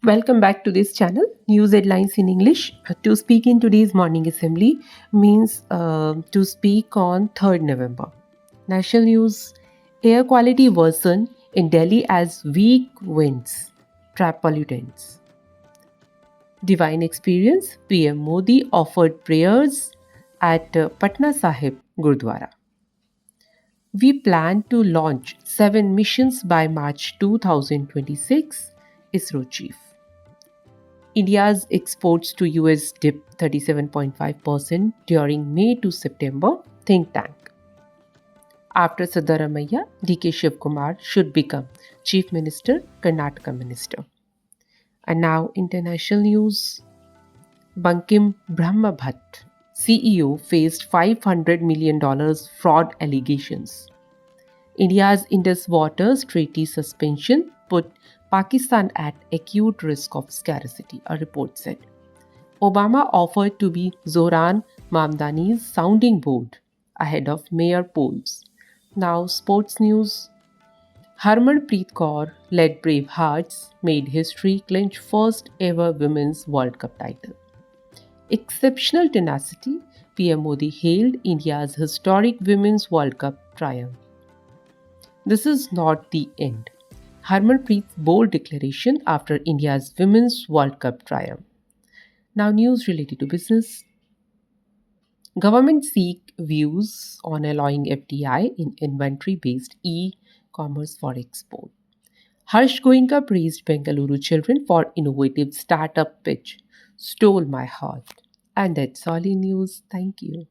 Welcome back to this channel, News Headlines in English. To speak in today's morning assembly means to speak on 3rd November. National news: air quality worsen in Delhi as weak winds trap pollutants. Divine experience: PM Modi offered prayers at Patna Sahib Gurdwara. We plan to launch 7 missions by March 2026, ISRO chief. India's exports to US dipped 37.5% during May to September, think tank. After Siddaramaiah, DK Shivkumar should become Chief Minister, Karnataka Minister. And now international news. Bankim Brahmabhat, CEO, faced $500 million fraud allegations. India's Indus Waters Treaty suspension put Pakistan at acute risk of scarcity, a report said. Obama offered to be Zohran Mamdani's sounding board ahead of mayor polls. Now, sports news. Harmanpreet Kaur led Brave Hearts made history, clinch first ever Women's World Cup title. Exceptional tenacity, PM Modi hailed India's historic Women's World Cup triumph. This is not the end. Harmanpreet's bold declaration after India's Women's World Cup triumph. Now, news related to business. Government seek views on allowing FDI in inventory-based e-commerce for export. Harsh Goenka praised Bengaluru children for innovative startup pitch. Stole my heart. And that's all in news. Thank you.